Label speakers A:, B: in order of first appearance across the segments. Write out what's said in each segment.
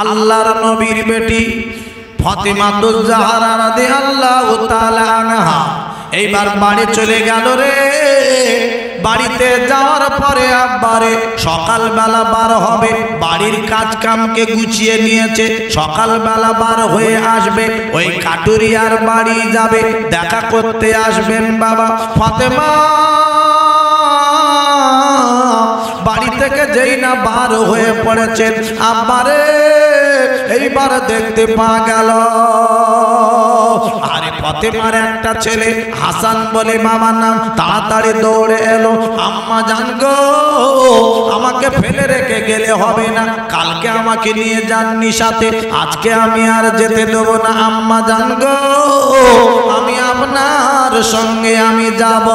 A: আল্লাহর নবীর বেটি ফাতেমাতুজ জাহরা রাদিয়াল্লাহু তাআলা আনহা এইবার বাড়ি চলে গেল রে। বাড়িতে যাওয়ার পরে আব্বারে সকালবেলা বার হবে, বাড়ির কাজ কামকে গুছিয়ে নিয়েছে, সকালবেলা বার হয়ে আসবে, ওই কাটুরিয়ার বাড়ি যাবে, দেখা করতে আসবেন বাবা। ফাতেমা বাড়ি থেকে যেই না বার হয়ে পড়েছেন, আব্বারে এইবার দেখতে পাওয়া গেল আরে ফাতেমার একটা ছেলে হাসান বলে মামার নাম, তাড়াতাড়ি দৌড়ে এলো। আম্মা জান গো, আমাকে ফেলে রেখে গেলে হবে না, কালকে আমাকে নিয়ে যাননি সাথে, আজকে আমি আর যেতে দেবো না। আম্মা জান গো, আমি আপনার সঙ্গে আমি যাব।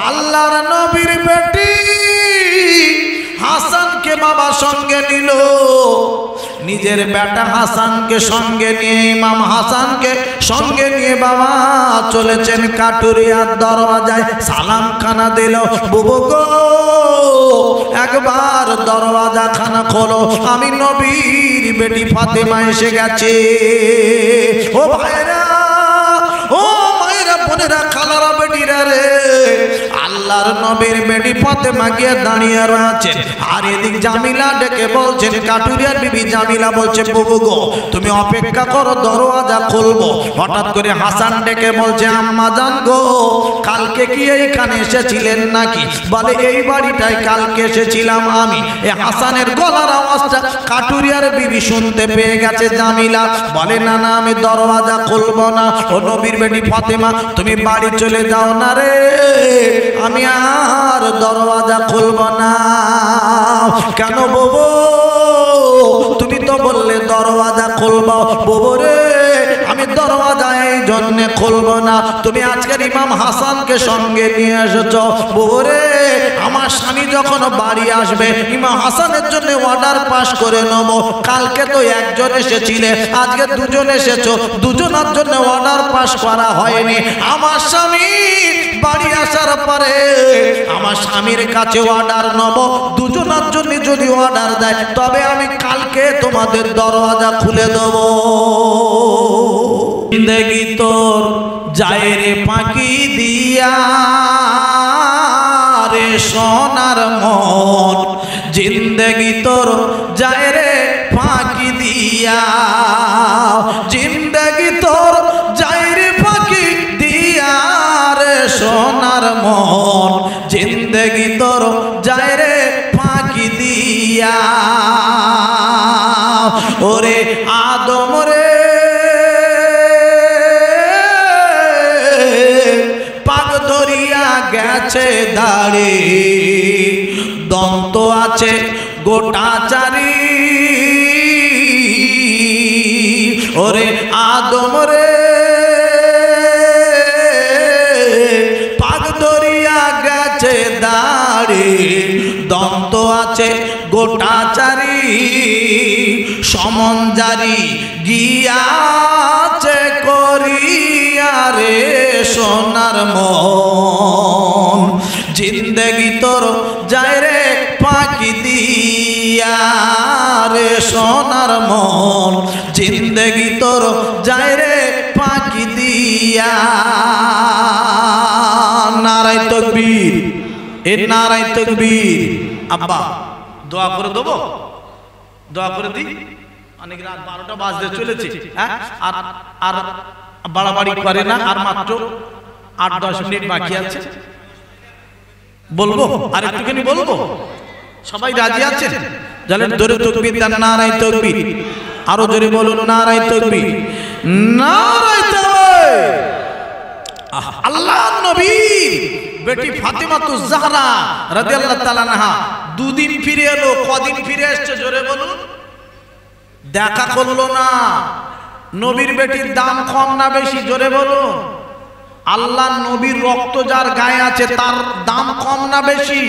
A: আল্লাহর নবীর বেটি হাসানকে বাবা সঙ্গে নিল, নিজের বেটা হাসানকে সঙ্গে নিয়ে, ইমাম হাসানকে সঙ্গে নিয়ে বাবা চলেছেন কাটুরিয়ার দরওয়াজায়। সালাম খানা দিল, বুবু গো একবার দরওয়াজা খানা খোলো, আমি নবীর বেটি ফাতেমা এসে গেছে। ও ভাইরা, ও মায়েরা, বোনেরা, খালারা, বেটিরা রে, আল্লাহর নবীর বেটি ফাতেমা গিয়ে দাঁড়িয়ে রয়েছেন। আর এদিক জামিলা ডেকে বলছেন, কাটুরিয়ার বিবি জামিলা বলছে, বুবু গো তুমি অপেক্ষা করো, দরওয়াজা খুলবো। হঠাৎ করে হাসান ডেকে বলছে, আম্মা জান গো, কালকে কি এইখানে এসেছিলেন নাকি? বলে এই বাড়িটায় কালকে এসেছিলাম আমি। এই হাসানের গলার আওয়াজটা কাটুরিয়ার বিবি শুনতে পেয়ে গেছে। জামিলা বলে, না না, আমি দরওয়াজা খুলবো না। ও নবীর বেটি ফাতেমা, তুমি বাড়ি চলে যাও না রে, আমি আর দরওয়াজা খুলব না। কেন বুবু, তুমি তো বললে দরওয়াজা খুলব। বুবু রে, আমি দরওয়াজা এই জন্যে খুলব না, তুমি আজকের ইমাম হাসানকে সঙ্গে নিয়ে এসেছো। বুবু রে, আমার স্বামী যখন বাড়ি আসবে, ইমাম হাসানের জন্য অর্ডার পাস করে নেব। কালকে তো একজন এসেছিলে, আজকে দুজন এসেছো, দুজনের জন্য অর্ডার পাস করা হয়নি। আমার স্বামী বাড়ি আসার পরে আমার স্বামীর কাছে অর্ডার নেব, দুজনের জন্য যদি অর্ডার দেয় তবে আমি কালকে তোমাদের দরওয়াজা খুলে দেব। জিন্দেগি তোর যায় রে ফাঁকি দিয়া রে সোনার মন, জিন্দেগি তোর যায় রে ফাঁকি দিয়া, জিন্দেগি তোর যায় রে ফাঁকি দিয়া রে সোনার মন, জিন্দেগি তোর যায় রে ফাঁকি দিয়া। ওরে আদম রে, পাক ধরিয়া গেছে দাড়ি, দন্ত আছে গোটা চারি। ওরে আদম রে, পাক ধরিয়া গেছে দাড়ি, দন্ত আছে গোটা চারি, সমন জারি গিয়াছে করিয়া রে সোনার মন, জিন্দেগি তোর যায় রে ফাঁকি দিয়া রে সোনার মন, জিন্দেগি তোর যায় রে ফাঁকি দিয়া। নারায়ে তাকবীর, এ নারায়ে তাকবীর। আব্বা দোয়া করে দেবো, দোয়া করে দিই। অনেক রাত 12টা বাজতে চলেছে, হ্যাঁ, আর আর বাড়াবাড়ি করে না, আর মাত্র 8-10 মিনিট বাকি আছে। বলবো আর একটুখানি বলবো, সবাই রাজি আছেন? জানেন জোরে তাকবীর দেন, নারায়ে তাকবীর। আরো জোরে বলুন, নারায়ে তাকবীর, নারায়ে তাকবীর। আল্লাহর নবী বেটি ফাতেমাতুজ জাহরা রাদিয়াল্লাহু তাআলা আনহা দুদিন ফিরে এলো। কদিন ফিরে আসছে জোরে বলুন? দেখা করলো না। নবীর বেটির দাম কম না বেশি জোরে বলুন? আল্লাহর নবীর রক্ত যার গায়ে আছে তার দাম কম না বেশি?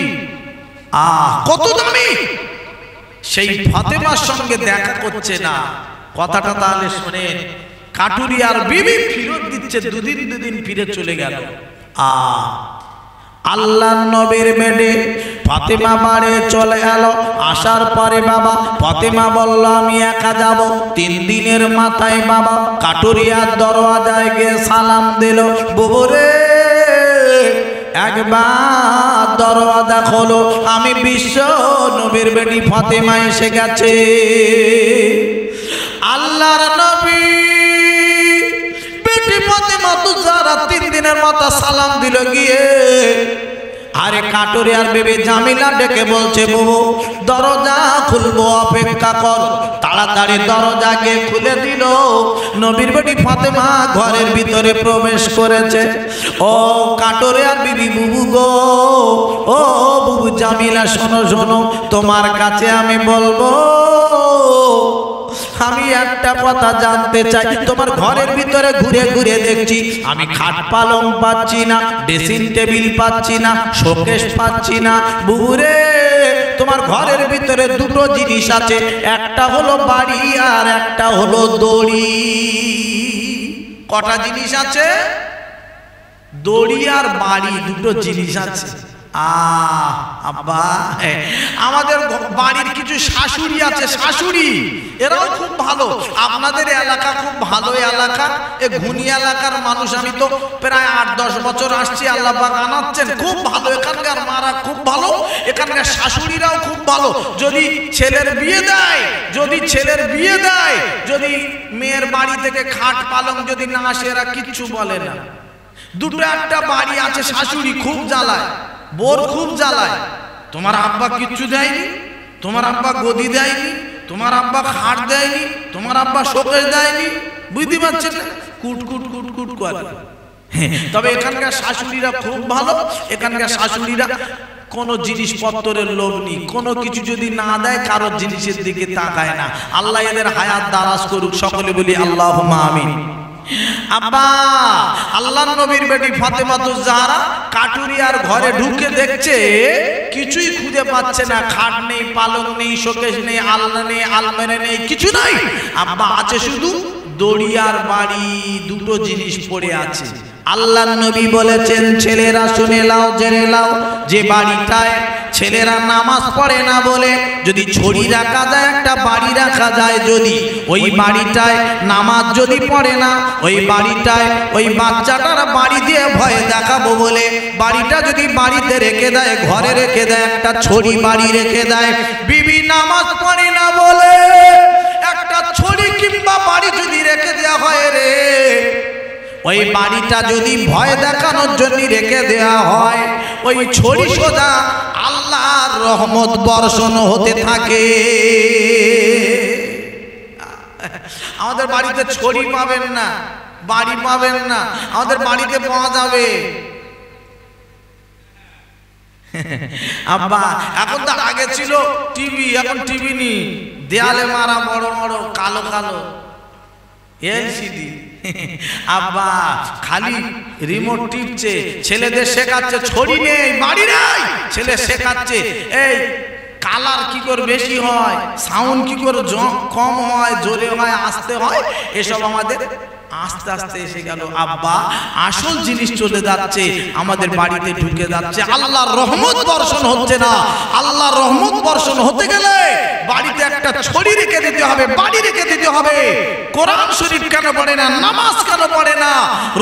A: কত দামি! সেই ফাতেমার সঙ্গে দেখা করছে না। কথাটা তাহলে শুনেন, কাটুরিয়ার বিবি ফিরত দিচ্ছে, দুদিন ফিরে চলে গেল। আল্লাহ নবীর বেডে ফাতেমা বাড়ি চলে এলো। আসার পরে বাবা ফাতেমা বলল আমি একা যাব। 3 দিনের মাথায় বাবা কাটুরিয়ার দরওয়াজায় গিয়ে সালাম দিল, বুবুরে একবার দরওয়াজা খোলো, আমি বিশ্ব নবীর বেটি ফাতেমা এসে গেছে। আল্লাহর নবী বেটি ফাতেমা তো যারা 3 দিনের মাথা সালাম দিল গিয়ে, আরে কাটুরিয়ার বেবি জামিলা ডেকে বলছে, বুবু দরজা খুলবো, অপেক্ষা কর। তাড়াতাড়ি দরজা গিয়ে খুলে দিল। নবীর বেটি ফাতেমা ঘরের ভিতরে প্রবেশ করেছে। ও কাটুরিয়ার বিবি বুবু গো, ও বুবু জামিলা শোনো শোনো, তোমার কাছে আমি বলবো, আমি একটা কথা জানতে চাই। তোমার ঘরের ভিতরে ঘুরে ঘুরে দেখছি আমি খাট পালং পাচ্ছি না, ড্রেসিং টেবিল পাচ্ছি না, শোকেস পাচ্ছি না। বুবুরে তোমার ঘরের ভিতরে 2টো জিনিস আছে, একটা হলো বাড়ি আর একটা হলো দড়ি। কটা জিনিস আছে? দড়ি আর বাড়ি, 2টো জিনিস আছে। আব্বা আমাদের বাড়ির কিছু শাশুড়ি আছে, শাশুড়ি এরাও খুব ভালো। আপনাদের এলাকা খুব ভালো এলাকা, এ ঘুনি এলাকার মানুষ। আমি তো প্রায় 8-10 বছর আসছি, আল্লাহ পাক আনাচ্ছেন, খুব ভালো। এখানকার মারা খুব ভালো, এখানকার শাশুড়িরাও খুব ভালো। যদি ছেলের বিয়ে দেয়, যদি মেয়ের বাড়ি থেকে খাট পালং যদি না আসে, এরা কিচ্ছু বলে না। 2টো একটা বাড়ি আছে, শাশুড়ি খুব জ্বালায়, বোর খুব জ্বালায়। তোমার আব্বা কিচ্ছু দেয়নি, তোমার আব্বা গদি দেয়নি, তোমার আব্বা খাট দেয়নি, তোমার আব্বা শোকেস দেয়নি, বুঝতে পারছেন? কুট কুট কুট কুট করে। তবে এখানকার শাশুড়িরা খুব ভালো। এখানকার শাশুড়িরা কোনো জিনিসপত্রের লোভ নেই, কোনো কিছু যদি না দেয় কারো জিনিসের দিকে তাকায় না। আল্লাহ এদের হায়াত দারাজ করুক, সকলে বলি আল্লাহুম্মা আমিন। আব্বা আল্লাহর নবীর বেটি ফাতেমাতুজ জাহরা কাটুরিয়ার ঘরে ঢুকে দেখছে কিছুই খুঁজে পাচ্ছে না। খাট নেই, পালং নেই, শোকেস নেই, আলনা নেই, আলমারি নেই, কিছু নাই। আব্বা আছে শুধু দড়ি আর বাড়ি, 2টো জিনিস পড়ে আছে। আল্লাহর নবী বলেছেন, ছেলেরা শুনে লাও, জেনে লাও, যে বাড়িটায় ছেলেরা নামাজ পড়ে না বলে যদি ছড়ি রাখা যায়, একটা বাড়ি রাখা যায়, যদি ওই বাড়িটায় নামাজ যদি পড়ে না, ওই বাড়িটায় ওই বাচ্চাটার বাড়ি দিয়ে ভয়ে দেখাবো বলে বাড়িটা যদি বাড়িতে রেখে দেয়, ঘরে রেখে দেয়, একটা ছড়ি বাড়ি রেখে দেয়, বিবি নামাজ পড়ে না বলে একটা ছড়ি কিংবা বাড়ি যদি রেখে দেওয়া হয় রে, ওই বাড়িটা যদি ভয় দেখানোর জন্য রেখে দেওয়া হয়, ওই ছড়ি সোজা আল্লাহর রহমত বর্ষণ হতে থাকে। আমাদের বাড়িতে ছড়ি পাবেন না, বাড়ি পাবেন না, আমাদের বাড়িতে পাওয়া যাবে আব্বা। এখন তো আগে ছিল টিভি, এখন টিভি নেই, দেয়ালে মারা বড় বড় কালো কালো এলসিডি। আব্বা খালি রিমোট টিপছে, ছেলেদের শেখাচ্ছে ছড়ি নেই, বাড়ি নাই, ছেলে শেখাচ্ছে এই কালার কি করে বেশি হয়, সাউন্ড কি করে কম হয়, জোরে হয়, আস্তে হয়, এসব আমাদের আস্তে আস্তে এসে গেল। আব্বা আসল জিনিস চলে যাচ্ছে, আমাদের বাড়িতে ঢুকে যাচ্ছে। আল্লাহর রহমত বর্ষণ হচ্ছে না। আল্লাহর রহমত বর্ষণ হতে গেলে বাড়িতে একটা ছড়ি রেখে দিতে হবে, বাড়ি রেখে দিতে হবে। কোরআন শরীফ কেন পড়ে না, নামাজ কেন পড়ে না,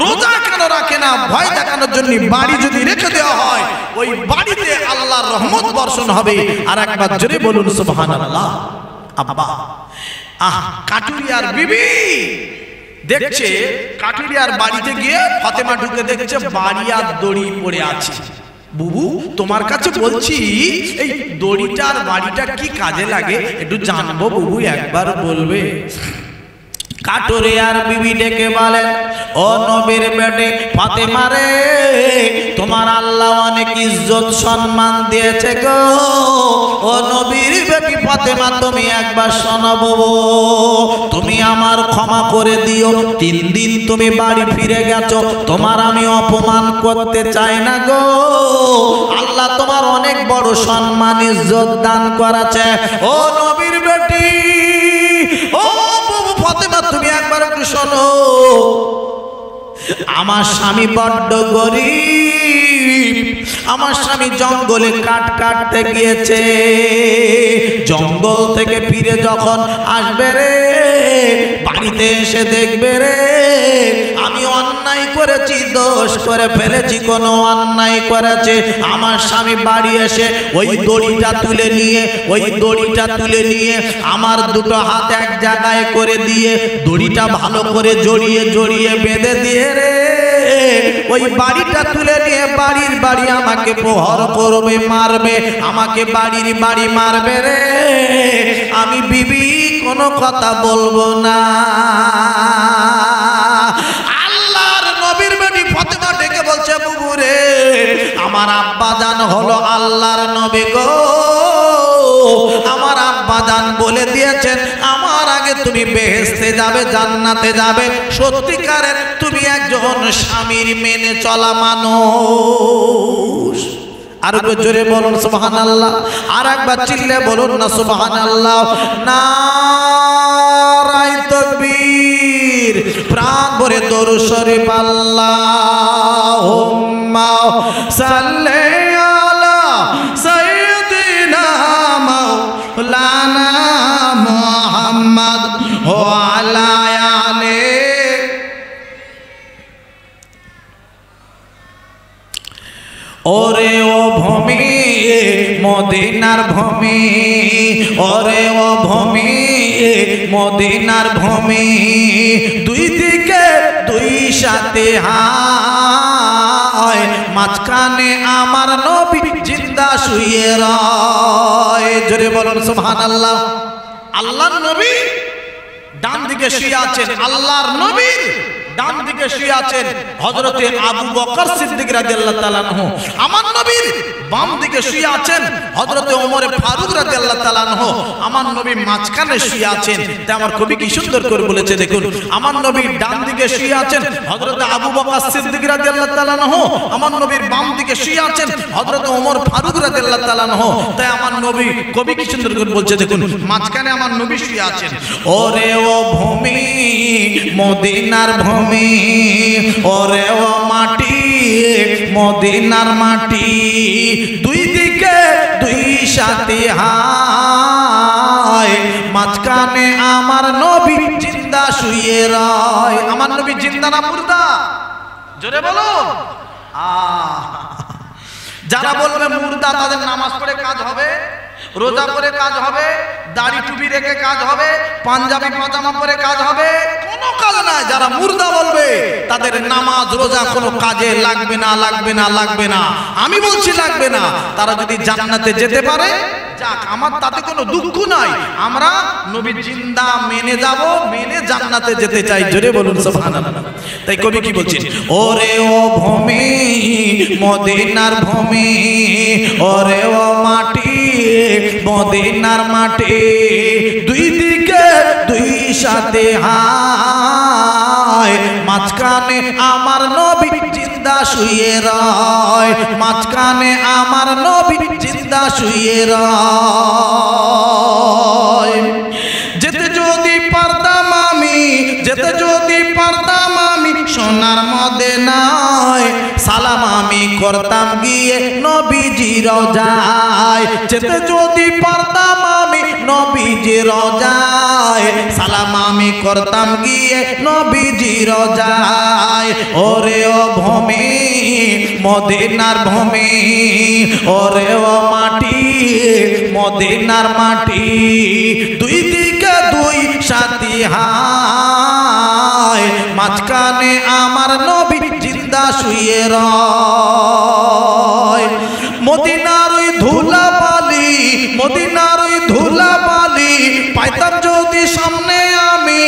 A: রোজা কেন রাখে না, ভয় দেখানোর জন্য বাড়ি যদি রেখে দেওয়া হয়, ওই বাড়িতে আল্লাহর রহমত বর্ষণ হবে। আর একবার জোরে বলুন সুবহানাল্লাহ। আব্বা কাটুরিয়ার বিবি দেখছে, কাটুরিয়ার বাড়িতে গিয়ে ফাতেমা ঢুকে দেখছে বাড়ি আর দড়ি পড়ে আছে। বুবু তোমার কাছে বলছি, এই দড়িটার বাড়িটা কি কাজে লাগে একটু জানবো বুবু, একবার বলবে? কাটুরিয়ার বিবি ডেকে বলেন, ও নবীর বেটে ফাতেমা রে, তোমার আল্লাহ অনেক ইজ্জত সম্মান দিয়েছে গো। ও নবীর বেটি ফাতেমা, তুমি একবার শোনো বাবু, তুমি আমার ক্ষমা করে দিও। 3 দিন তুমি বাড়ি ফিরে গেছো, তোমার আমি অপমান করতে চাই না গো। আল্লাহ তোমার অনেক বড় সম্মান ইজ্জত দান করেছে। ও নবীর বেটি, ও ফাতেমা, তুমি একবার একটু শোনো, আমার স্বামী বড্ড গরিব, আমার স্বামী জঙ্গলে কাঠ কাটতে গিয়েছে, জঙ্গল থেকে ফিরে যখন আসবে রে, বাড়িতে এসে দেখবে রে আমি অন্যায় করেছি, দোষ করে ফেলেছি, কোনো অন্যায় করেছে। আমার স্বামী বাড়ি এসে ওই দড়িটা তুলে নিয়ে, ওই দড়িটা তুলে নিয়ে আমার দুটো হাত এক জায়গায় করে দিয়ে দড়িটা ভালো করে জড়িয়ে জড়িয়ে বেঁধে দিয়ে রে ওই বাড়িটা তুলে নিয়ে বাড়ির বাড়ি আমাকে প্রহার করবে, মারবে, আমাকে বাড়ির বাড়ি মারবে রে। আমি বিবি কোনো কথা বলবো না। আল্লাহর নবীর বেটি ফাতেমা ডেকে বলছে, বুবু রে, আমার আব্বা জান হলো আল্লাহর নবী গো, আমার আব্বা জান বলে দিয়েছেন আমার আগে তুমি বেহেশতে যাবে, জান্নাতে যাবে। সত্যিকারের তুমি একজন স্বামীর মেনে চলা মানুষ। আর একটু জোরে বলুন সুবহানাল্লাহ, আর একবার চিল্লে বলুন না সুবহানাল্লাহ। নারায়ে তাকবীর, প্রাণ ভরে দরুদ শরীফ। আল্লাহুম্মা সাল্লি আলা সাইয়্যিদিনা মাওলানা মুহাম্মদ ওয়া আলা আলিহি। ওরে ও ভূমি, মদিনার ভূমি, ওরে ও ভূমি, মদিনার ভূমি, দুই দিকে দুই সাথে হায়, মাঝখানে আমার নবী জিন্দা শুয়ে রয়। জোরে বলুন সুবহানাল্লাহ। আল্লাহর নবী ডান দিকে শুয়ে আছেন, আল্লাহর নবীর ডান দিকে শুয়ে আছেন হযরতে আবু বকর সিদ্দিক রাদিয়াল্লাহু তাআলা আনহু। আমার নবীর বাম দিকে শুয়ে আছেন হযরতে ওমর ফারুক রাদিয়াল্লাহু তাআলা আনহু। আমার নবী মাঝখানে শুয়ে আছেন। তাই আমার কবি কি সুন্দর করে বলেছে দেখুন, আমার নবীর ডান দিকে শুয়ে আছেন হযরতে আবু বকর সিদ্দিক রাদিয়াল্লাহু তাআলা আনহু, আমার নবীর বাম দিকে শুয়ে আছেন হযরতে ওমর ফারুক রাদিয়াল্লাহু তাআলা আনহু। তাই আমার নবী কবি কি সুন্দর করে বলছে দেখুন, মাঝখানে আমার নবী শুয়ে আছেন। ওরে ও ভূমি, মদিনার ভূমি, ওরে ও মাটি, মদিনার মাটি, দুই দিকে দুই সাথে হায়, মাঝখানে আমার নবী জিন্দা শুয়ে রয়। আমার নবী জিন্দা না মুর্দা? জোরে বলো। যারা বলবে মুর্দা তাদের নামাজ পড়ে কাজ হবে, রোজা পরে কাজ হবে, দাড়ি টুপি রেখে কাজ হবে, পাঞ্জাবি পাজামা পরে কাজ হবে, কোনো কাজ নাই। যারা মুর্দা বলবে তাদের নামাজ রোজা কোনো কাজে লাগবে না, লাগবে না, লাগবে না। আমি বলছি লাগবে না। তারা যদি জান্নাতে যেতে পারে যাক, আমার তাতে কোনো দুঃখ নাই। আমরা নবী জিন্দা মেনে যাব, মেনে জান্নাতে যেতে চাই। জোরে বলুন সুবহানাল্লাহ। তাই কবি কি বলছেন, ওরে ও ভূমি, মদিনার ভূমি, ওরে ও মাটি, মদিনার মাটি, দুই দিকে দুই সাথে হায়, মাঝখানে আমার নবী জিন্দা শুয়ে রয়, মাঝখানে আমার নবী জিন্দা শুয়ে রয়। যেতে যদি পারতাম আমি, যেতে যদি পারতাম আমি সোনার মদিনায়, সালাম আমি করতাম গিয়ে নবীজির রওজায়। যেতে যদি পারতাম আমি নবীজির রওজায়, সালাম আমি করতাম গিয়ে নবীজির রওজায়। ওরে ও ভূমি, মদিনার ভূমি, ওরে ও মাটি, মদিনার মাটি, দুই দিকে দুই সাথী হায়, মাঝখানে আমার নবী জিন্দা শুয়ে রয়। মদিনার ওই ধুলা বালি, মদিনার ওই ধুলা বালি পাইতাম যদি সামনে আমি,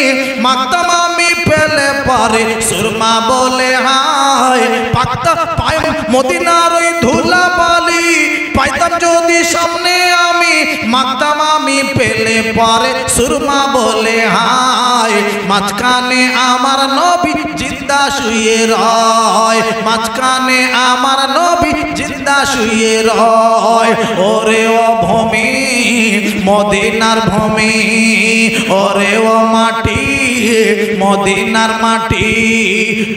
A: মাখতাম আমি পেলে পারে সুরমা বলে হায়, পাকতা পায় মদিনার ওই ধুলা বালি পাইতাম যদি সামনে আমি, মাখতাম আমি পেলে পারে সুরমা বলে হায়, মাঝখানে আমার নবী জিন্দা শুয়ে রয়, মাঝখানে আমার নবী জিন্দা শুয়ে রয়। ওরে ও ভূমি, মদিনার ভূমি, ওরে ও মাটি, মদিনার মাটি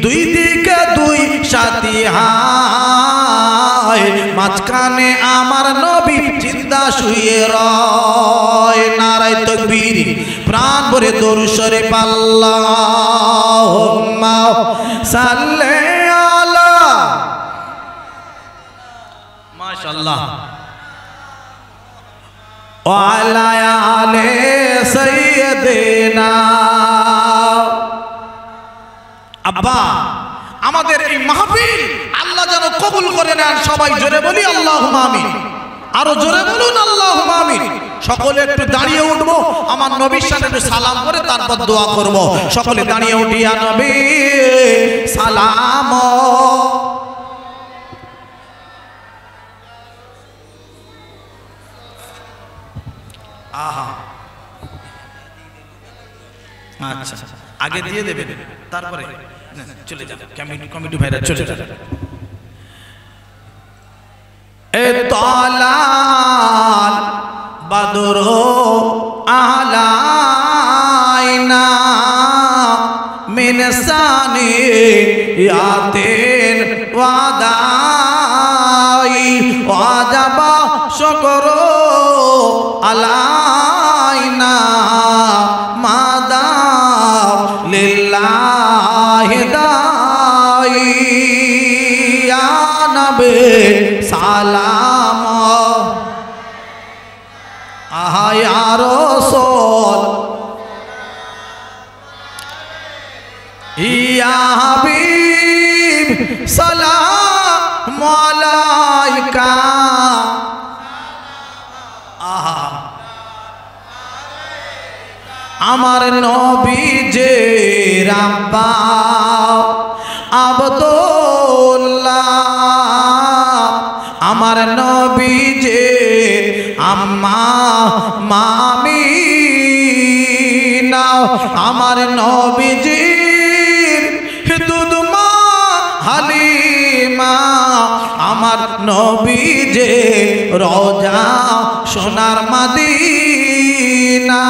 A: দুই দিকে দুই সাথী হায় মাঝখানে আমার নবী জিন্দা শুয়ে রয় নারায়ে তাকবীর প্রাণ ভরে দরুদ শরীফ আল্লাহুম্মা সাল্লি আলা মাশাআল্লাহ ওয়ালা আলে সাইয়্যিদিনা আব্বা আমাদের এই মাহফিল আল্লাহ যেন কবুল করে নেন সবাই জোরে বলি আল্লাহুম্মা আমিন আরো জোরে বলুন আল্লাহুম্মা আমিন সকলে একটু দাঁড়িয়ে উঠবো আমার নবীর সাথে একটু সালাম করে তারপর দোয়া করব সকলে দাঁড়িয়ে উঠিয়া নবী সালাম আহা আচ্ছা আগে দিয়ে দেবেন তারপরে চলে যাবে কমিটি ভাইরা চলে যাবে এ তালাল বদর আলাইনা মিন সানি ইয়াতিন ওয়াদাই ওয়াজাবা শুকর আলাইনা মাদা লিল্লাহি দাই ইয়া নবী সালাম আহা ইয়া রাসূল ইয়া হাবিব সালাম আলাইকা আহা আমার নবী যে রাব্বা আব্দুল্লাহ আমার নবী যে আম্মা মামিনা আমার নবীজির দুধমা হালিমা আমার নবী যে রোজা সোনার মদিনা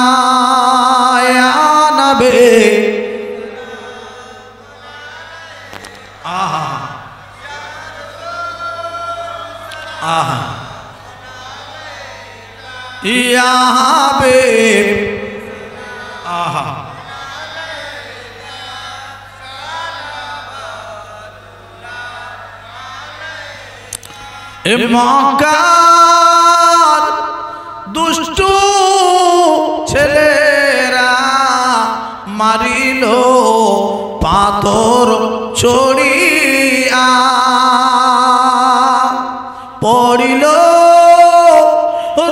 A: ইয়া নবী আহা আহা ইয়া হাবিব আহা এ মক্কার দুষ্টু ছেলেরা মারিল পাথর ছড়িয়া পড়িল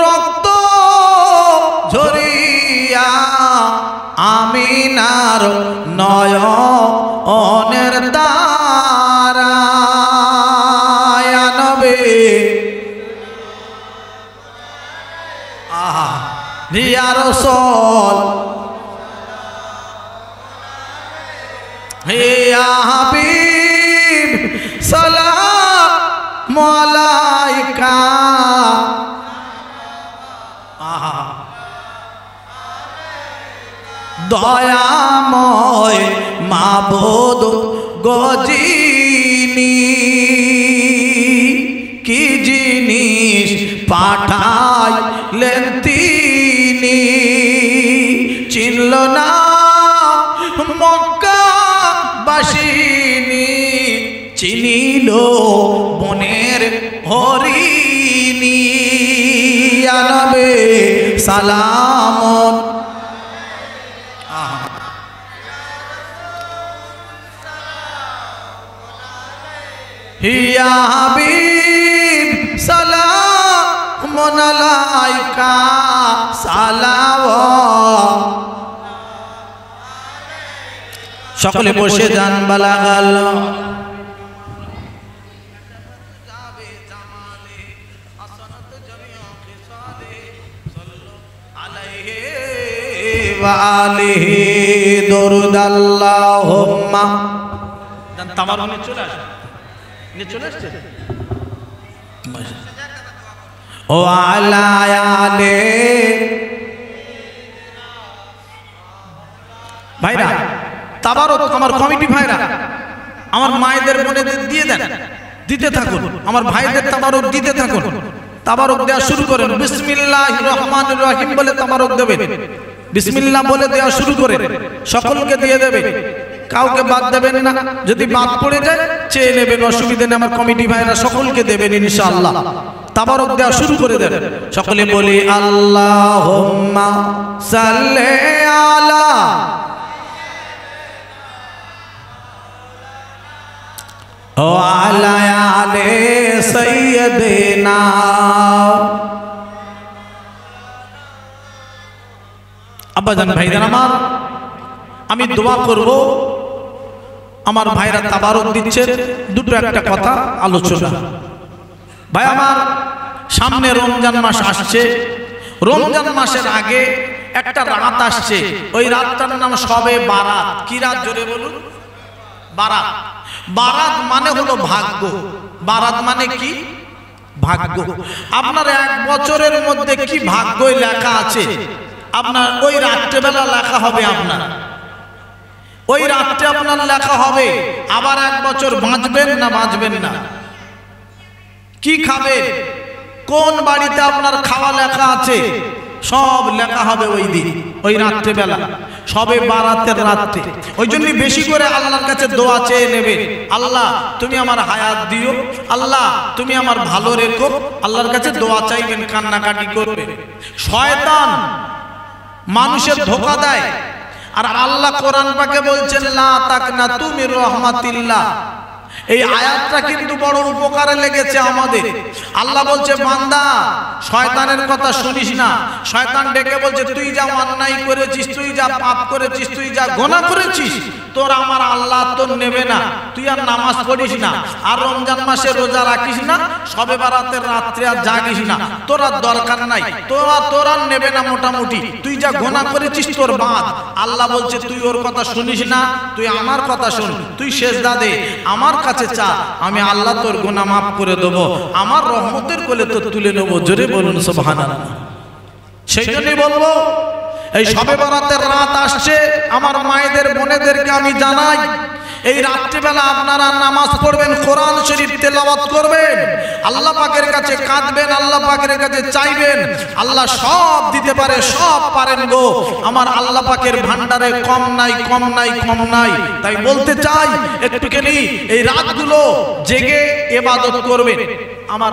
A: রক্ত ঝরিয়া আমিনার নয়নের তারা ইয়া নবী আহা ইয়া রাসূল ইয়া হাবিব সালাম আলাইকা আহা দয়াময় মাবুদ গজিনি কি জিনিস পাঠাইলেন তিনি চিনল না মক্কা বাসিনী চিনিল বনের হরিণী ইয়া নবী সালাম ইয়া হাবিব সালাম আলাইকা সালাম সকলে বসে যান বালাগাল ওয়া আলিহি দরুদ আল্লাহুম্মা তামারুনে চলে আসে নিয়ে চলে আসছে ও আলা আলে ভাইরা তাবারক আমার কমিটি ভাইরা আমার মায়েদের বোনেদের দিয়ে দেন, দিতে থাকুন, আমার ভাইদের তাবারক দিতে থাকুন। তাবারক দেওয়া শুরু করেন, বিসমিল্লাহির রহমানির রহিম বলে তাবারক দেবেন, বিসমিল্লাহ বলে দেওয়া শুরু করেন, সকলকে দিয়ে দেবেন, কাউকে বাদ দেবেন না। যদি বাদ পড়ে যায় চেয়ে নেবেন, অসুবিধা নেই, আমার কমিটি ভাইরা সকলকে দেবেন ইনশাআল্লাহ। তাবারক দেওয়া শুরু করে দেন, সকলে বলি আল্লাহুম্মা সাল্লি আলা ও আলা আলে সাইয়্যিদিনা। আব্বাজান ভাইজান আমার, আমি দোয়া করব, আমার ভাইরা তাবারক দিচ্ছে, দুটো একটা কথা আলোচনা। ভাই আমার, সামনে রমজান মাস আসছে, রমজান মাসের আগে একটা রাত আসছে, ওই রাতটার নাম শবে বারাত। কি রাত জোরে বলুন? বারাত। বারাত মানে হলো ভাগ্য। বারাত মানে কি? ভাগ্য। আপনার এক বছরের মধ্যে কি ভাগ্যই লেখা আছে, আপনার ওই রাত্রেবেলা লেখা হবে, আপনার ওই রাত্রে আপনার লেখা হবে। আবার এক বছর বাঁচবেন না বাঁচবেন না, কি খাবেন, কোন বাড়িতে আপনার খাওয়া লেখা আছে, সব লেখা হবে ওই দিন, ওই রাত্রেবেলা, সবে বারাতের রাত্রে। ওই জন্য বেশি করে আল্লাহর কাছে দোয়া চেয়ে নেবে, আল্লাহ তুমি আমার হায়াত দিও, আল্লাহ তুমি আমার ভালো রেখো। আল্লাহর কাছে দোয়া চাইবেন, কান্নাকাটি করবেন। শয়তান মানুষের ধোঁকা দেয়, আর আল্লাহ কোরআন পাকে বলছেন লা তাকনাতু মির রাহমাতিল্লাহ। এই আয়াতটা কিন্তু বড় উপকারে লেগেছে আমাদের। আল্লাহ বলছে বান্দা শয়তানের কথা শুনিস না। শয়তান ডেকে বলছে তুই যা অন্যায় করেছিস, তুই যা পাপ করেছিস, তুই যা গুনাহ করেছিস, তোর আমার আল্লাহ তোর নেবে না, তুই আর নামাজ পড়িস না, আর রমজান মাসে রোজা রাখিস না, শবে বারাতের রাত্রে আর জাগিস না, তোর আর দরকার নাই, তোর আর নেবে না, মোটামুটি তুই যা গুনাহ করেছিস তোর বাদ। আল্লাহ বলছে তুই ওর কথা শুনিস না, তুই আমার কথা শোন, তুই সেজদা দে, আমার কাছে চা, আমি আল্লাহ তোর গুনাহ মাফ করে দেব, আমার রহমতের কোলে তো তুলে নেব। জোরে বলুন সুবহানাল্লাহ। সেই জন্যই বলবো, এই শবে বারাতের রাত আসছে, আমার মায়েদের বোনেদেরকে আমি জানাই, এই রাত্রিবেলা আপনারা নামাজ পড়বেন, কোরআন শরীফ তেলাওয়াত করবেন, আল্লাহ পাকের কাছে কাঁদবেন, আল্লাহ পাকের কাছে চাইবেন। আল্লাহ সব দিতে পারে, সব পারেন গো, আমার আল্লাহ পাকের ভান্ডারে কম নাই, কম নাই, কম নাই। তাই বলতে চাই একটুখানি এই রাতগুলো জেগে ইবাদত করবেন। আমার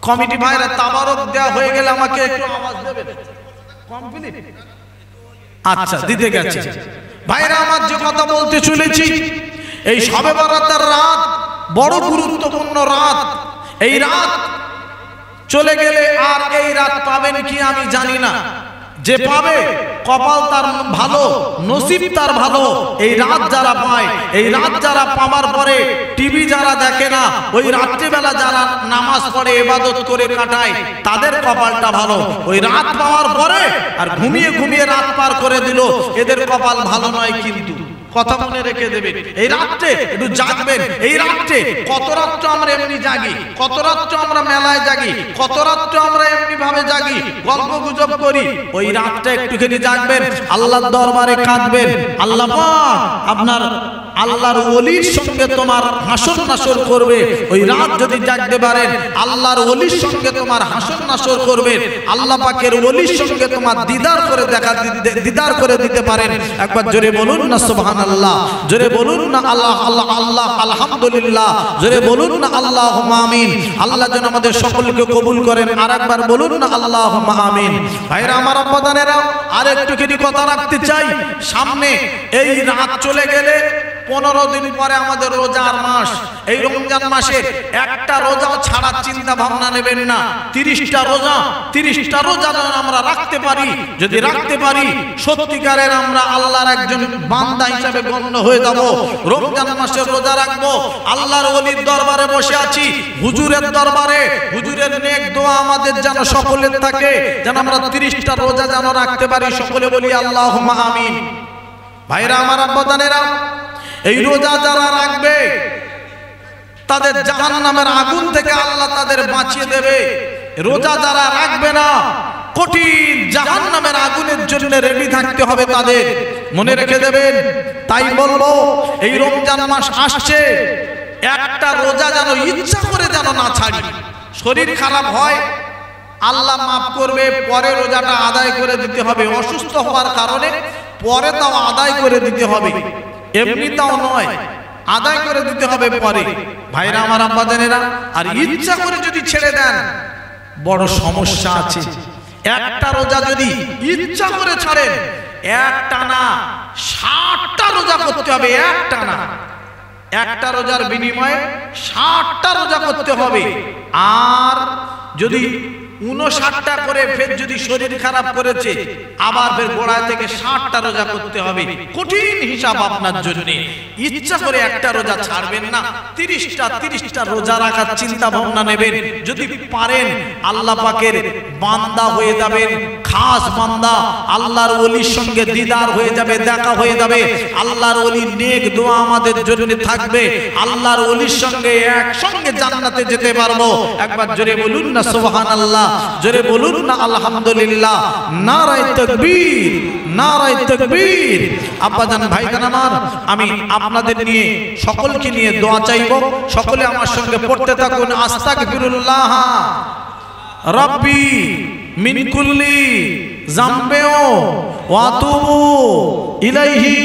A: কমিটি ভাইরা তাবারক দেওয়া হয়ে গেলে আমাকে একটু আওয়াজ দেবেন। কমপ্লিট? আচ্ছা, দিতে গেছে। ভাইরা আমার, যে কথা বলতে চলেছি, এই শবে বারাতের রাত বড় গুরুত্বপূর্ণ রাত। এই রাত চলে গেলে আর এই রাত পাবেন কি আমি জানি না। যে পাবে কপাল তার ভালো, নসিব তার ভালো। এই রাত যারা পায়, এই রাত যারা পাওয়ার পরে টিভি যারা দেখে না, ওই রাত্রিবেলা যারা নামাজ পড়ে ইবাদত করে কাটায়, তাদের কপালটা ভালো। ওই রাত পাওয়ার পরে আর ঘুমিয়ে ঘুমিয়ে রাত পার করে দিল, এদের কপাল ভালো নয়। কিন্তু কথা মনে রেখে দেবেন, এই রাত্রে একটু জাগবেন। এই রাত্রে কত রাত্র আমরা এমনি জাগি, কত রাত্র আমরা মেলায় জাগি, কত রাত্র আমরা এমনি ভাবে জাগি, গল্প গুজব করি। ওই রাতটা একটুখানি জাগবেন, আল্লাহর দরবারে কাঁদবেন, আল্লাহ পাক আপনার আল্লাহর ওলির সঙ্গে তোমার হাসর নাসর করবে। ওই রাত যদি জাগতে পারেন, আল্লাহর ওলির সঙ্গে তোমার হাসর নাসর করবেন, আল্লাহ পাকের ওলির সঙ্গে তোমার দিদার করে দিতে পারেন। একবার জোরে বলুন না সুবহানাল্লাহ, জোরে বলুন না আল্লাহ আল্লাহ আল্লাহ আলহামদুলিল্লাহ, জোরে বলুন না আল্লাহুম্মা আমিন। আল্লাহ যেন আমাদের সকলকে কবুল করেন। আর একবার বলুন না আল্লাহুম্মা আমিন। ভাইরা আমার, আব্বাদানেরা, আর একটুখানি কথা রাখতে চাই। সামনে এই রাত চলে গেলে 15 দিন পরে আমাদের রোজার মাস। এই রমজান মাসে একটা রোজাও ছাড়ার চিন্তা ভাবনা নেবেন না। 30টা রোজা যেন আমরা রাখতে পারি। যদি রাখতে পারি, সত্যিকারের আমরা আল্লাহর একজন বান্দা হিসাবে গণ্য হয়ে যাব। রমজান মাসে রোজা রাখবো, আল্লাহর ওলির দরবারে বসে আছি, হুজুরের দরবারে, হুজুরের নেক দোয়া আমাদের যেন সকলের থাকে, যেন আমরা 30টা রোজা যেন রাখতে পারি। সকলে বলি আল্লাহুম্মা আমিন। ভাইরা আমার, আব্বাদানেরা, এই রোজা যারা রাখবে তাদের জাহান্নামের আগুন থেকে আল্লাহ তাদের বাঁচিয়ে দেবে। রোজা যারা রাখবে না, কঠিন জাহান্নামের আগুনের জন্য রেডি থাকতে হবে তাদের, মনে রেখে দেবেন। তাই বলবো এই রমজান মাস আসছে, একটা রোজা যেন ইচ্ছা করে যেন না ছাড়ি। শরীর খারাপ হয় আল্লাহ মাফ করবে, পরে রোজাটা আদায় করে দিতে হবে। অসুস্থ হওয়ার কারণে পরে তাও আদায় করে দিতে হবে, এমনি তাও নয়, আদায় করে দিতে হবে পরে। ভাইরা আমার, আব্বা জানেরা, আর ইচ্ছা করে যদি ছেড়ে দেন বড় সমস্যা আছে। একটা রোজা যদি ইচ্ছা করে ছাড়েন, একটানা 60টা রোজা করতে হবে, একটানা। একটা রোজার বিনিময়ে 60টা রোজা করতে হবে। আর যদি 59টা করে ফের যদি শরীর খারাপ করেছে, আবার ফের গোড়া থেকে 60টা রোজা করতে হবে। কঠিন হিসাব আপনার জন্য। ইচ্ছা করে একটা রোজা ছাড়বেন না, 30টা রোজা রাখার চিন্তা ভাবনা নেবেন। যদি পারেন আল্লাহ পাকের বান্দা হয়ে যাবেন, খাস বান্দা, আল্লাহর ওলির সঙ্গে দিদার হয়ে যাবে, দেখা হয়ে যাবে। আল্লাহর ওলির নেক দোয়া আমাদের জন্য থাকবে, আল্লাহর ওলির সঙ্গে একসঙ্গে জান্নাতে যেতে পারবো। একবার জোরে বলুন না সুবহানাল্লাহ, জোরে বলুন না আলহামদুলিল্লাহ, নারায়ে তাকবীর, নারায়ে তাকবীর। আব্বাজান ভাইজান আমার, আমি আপনাদের নিয়ে সকলকে নিয়ে দোয়া চাইবো। সকলে আমার সঙ্গে পড়তে থাকুন। আস্তাগফিরুল্লাহ রাব্বি মিন কুল্লি যামবিন ওয়া আতুবু ইলাইহি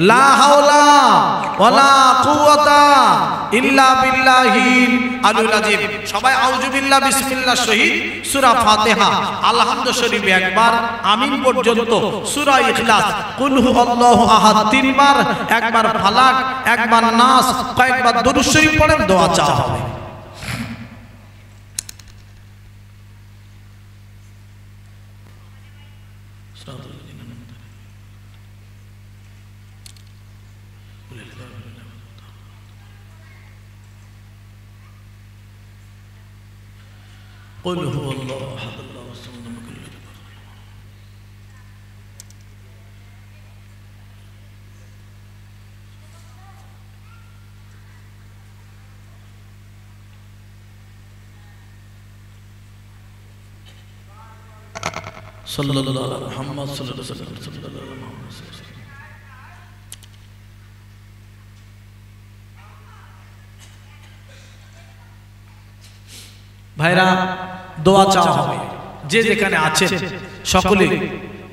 A: লা হাওলা ওয়ালা কুওয়াতা ইল্লা বিল্লাহিল আলিয়্যিল আযীম। সবাই আউযু বিল্লাহ বিসমিল্লাহ শহীদ সূরা ফাতিহা, আলহামদু শরীফ একবার, আমিন পর্যন্ত, সূরা ইখলাস, কুল হুয়াল্লাহু আহাদ 3 বার, একবার ফালাক, একবার নাস, কয়েকবার দরুদ শরীফ পড়েন, দোয়া চাওয়া হবে। قل هو الله احد الله الصمد لم يكن له كفوا احد। صلى الله على محمد صلى الله عليه وسلم صلى الله على محمد صلى الله عليه وسلم। ভাইরা, দোয়া চাওয়া হবে। যে যেখানে আছেন সকলে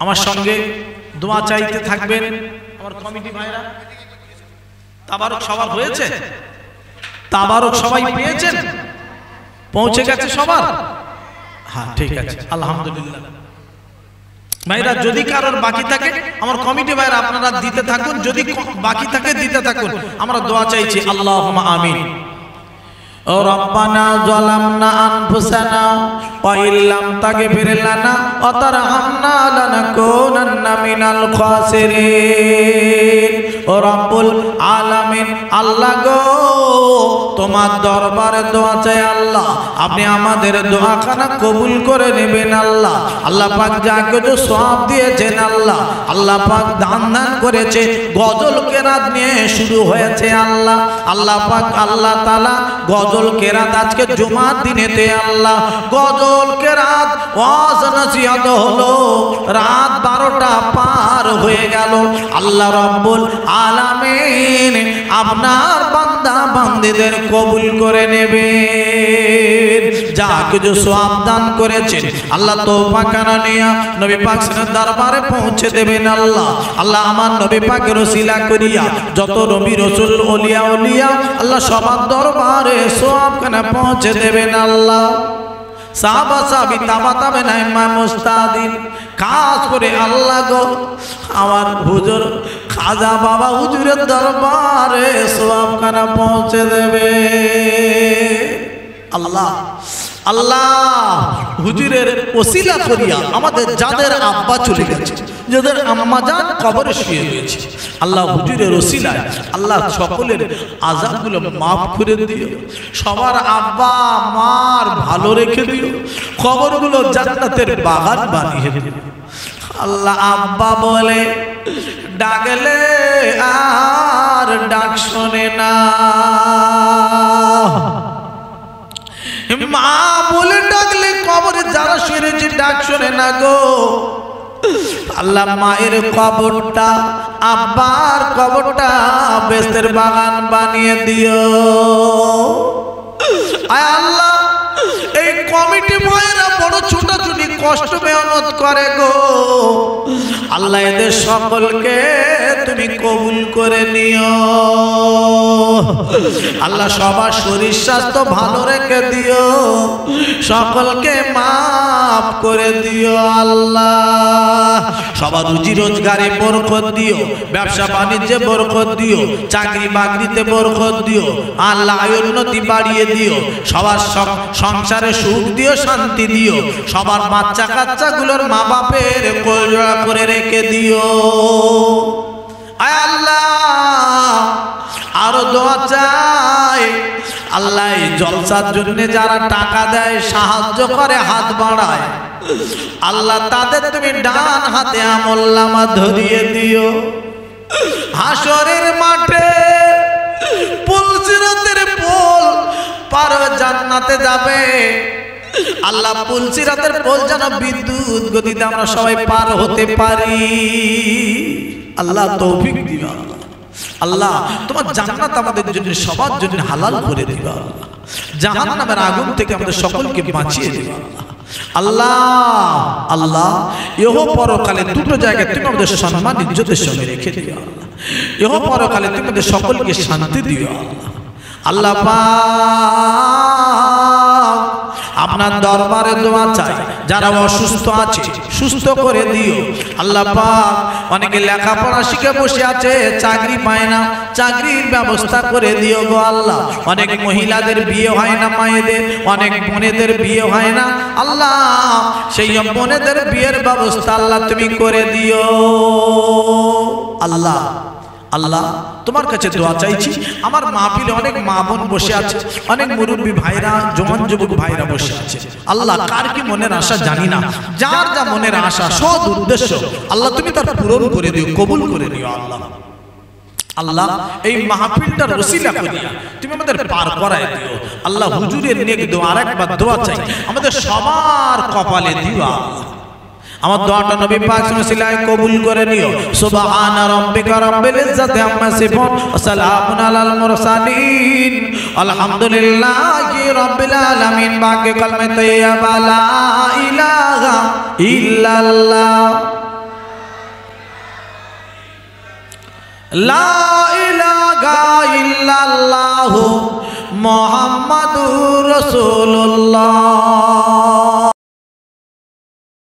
A: আমার সঙ্গে দোয়া চাইতে থাকবেন। আমার কমিটি ভাইরা, তাবারক সবার হয়েছে? তাবারক সবাই পেয়েছেন? পৌঁছে গেছে সবার? হ্যাঁ, ঠিক আছে, আলহামদুলিল্লাহ। ভাইরা, যদি কারোর বাকি থাকে আমার কমিটি ভাইরা আপনারা দিতে থাকুন, যদি বাকি থাকে দিতে থাকুন। আমরা দোয়া চাইছি, আল্লাহুম্মা আমিন। রব্বানা যালামনা আনফুসানা ওয়া ইল্লাম তাগফির লানা ওয়া তারহামনা লানাকুনান্না মিনাল খাসিরিন। ও রব্বুল আলামিন, আল্লাহ গো, তোমার দরবারে দোয়া চাই আল্লাহ, আপনি আমাদের দোয়াখানা কবুল করে নেবেন আল্লাহ। আল্লাহ পাক যা কিছু সওয়াব দিয়েছেন আল্লাহ, আল্লাহ পাক দান করেছে, গজল কেরাত নিয়ে শুরু হয়েছে আল্লাহ। আল্লাহ পাক আল্লাহ তাআলা গজল কেরাত আজকে জুমার দিনেতে আল্লাহ গজল কেরাত ওয়াজ নসিহত হলো, রাত 12টা পার হয়ে গেল। আল্লাহ রব্বুল আলামিন আপনার বান্দা বান্দীদের কবুল করে নেবেন। যা কিছু সওয়াব দান করেছেন আল্লাহ তওবা করে নিয়া নবী পাক সাল্লাল্লাহু দরবারে পৌঁছে দেবেন আল্লাহ। আল্লাহ আমার নবী পাকের ওসিলা করিয়া যত নবী রাসূল ওলিয়া আল্লাহ সবার দরবারে সওয়াব খানা পৌঁছে দেবেন আল্লাহ। সাহাবা সাহাবী তাবা তাবেঈন ইমাম মুস্তাদিন, খাস করে আল্লাহ গো, আমার হুজুর খাজা বাবা হুজুরের দরবারে সওয়াব খানা পৌঁছে দেবে আল্লাহ। আল্লাহ হুজুরের ওসিলা করিয়া আমাদের যাদের আব্বা চলে গেছে, যাদের আম্মা জান কবরে শুয়ে রয়েছে, আল্লাহ হুজুরের ওসিলায় আল্লাহ সকলের আযাবগুলো মাফ করে দিও, সবার আব্বা মার ভালো রেখে দিও, কবরগুলো জান্নাতের বাগান বানিয়ে দিও আল্লাহ। আব্বা বলে ডাকলে আর ডাক শোনে না, মা বলে ডাকলে কবরে যারা শুয়েছে ডাক শোনে না গো। আল্লাহ মায়ের কবরটা আব্বার কবরটা বেস্তের বাগান বানিয়ে দিও। আয় আল্লাহ, এই কমিটি ভাইরা বড় ছোটাছুটি কষ্ট মেহনত করে গো আল্লাহ, এদের সকলকে তুমি কবুল করে নিও আল্লাহ। সবার শরীর স্বাস্থ্য ভালো রেখে দিও, সকলকে মাফ করে দিও আল্লাহ। সবার রুজি রোজগারে বরকত দিও, ব্যবসা বাণিজ্যে বরকত দিও, চাকরি বাকরিতে বরকত দিও আল্লাহ, উন্নতি বাড়িয়ে দিও। সবার সংসারে সুখ দিও, শান্তি দিও। সবার বাচ্চা কাচ্চাগুলোর মা বাপের কোলজোড়া করে রেখে দিও। আয় আল্লাহ, আরো দোয়া চাই আল্লাহ, এই জলসার জন্য যারা টাকা দেয়, সাহায্য করে, হাত বাড়ায় আল্লাহ, তাদের তুমি ডান হাতে আমলনামা ধরিয়ে দিও। হাসরের মাঠে পুলসিরাতের পোল পার জান্নাতে যাবে আল্লাহ, পুলসিরাতের পোল যেন বিদ্যুৎ গতিতে আমরা সবাই পার হতে পারি আল্লাহ, তৌফিক দিও আল্লাহ। তোমার জান্নাত আমাদের জন্য সবার জন্য হালাল করে দিবা আল্লাহ, জাহান্নামের আগুন থেকে আমাদের সকলকে বাঁচিয়ে দিবা আল্লাহ। আল্লাহ, ইহ পরকালে দুটো জায়গায় তুমি আমাদের সম্মান ইজ্জতের সঙ্গে রেখে দিও আল্লাহ। ইহ পরকালে তুমি আমাদের সকলকে শান্তি দিও আল্লাহ। আল্লাহ পাক, আপনার দরবারে দোয়া চাই, যারা অসুস্থ আছে সুস্থ করে দিও আল্লাহ পাক। অনেকে লেখাপড়া শিখে বসে আছে, চাকরি পায় না, চাকরির ব্যবস্থা করে দিও গো আল্লাহ। অনেক মহিলাদের বিয়ে হয় না, মায়েদের অনেক বোনেদের বিয়ে হয় না আল্লাহ, সেই বোনেদের বিয়ের ব্যবস্থা আল্লাহ তুমি করে দিও আল্লাহ। আল্লাহ, তোমার কাছে দোয়া চাইছি, আমার মাহফিলে অনেক মা বোন বসে আছে, অনেক মুরব্বী ভাইরা, জওয়ান যুবক ভাইরা বসে আছে আল্লাহ, কার কি মনের আশা জানি না, যার যা মনের আশা সৎ উদ্দেশ্য আল্লাহ তুমি তার পূরণ করে দিও, কবুল করে দিও আল্লাহ। আল্লাহ, এই মাহফিলটার ওসিলা করিয়া তুমি আমাদের পার করায় দিও আল্লাহ। হুজুরের নেক দোয়া, আরেকবার দোয়া চাই, আমাদের সবার কপালে দিও আল্লাহ। আমার দোয়াটা নবী পাক সিলাই কবুল করে নিও। সুবহানা রাব্বিকা রাব্বিল ইজ্জাতি আম্মা ইয়াসিফুন ওয়া সালামুন আলাল মুরসালিন আলহামদুলিল্লাহি রাব্বিল আলামিন। বাকি কলমে তাইয়্যিবা লা ইলাহা ইল্লাল্লাহ, লা ইলাহা ইল্লাল্লাহু মুহাম্মাদুর রাসূলুল্লাহ।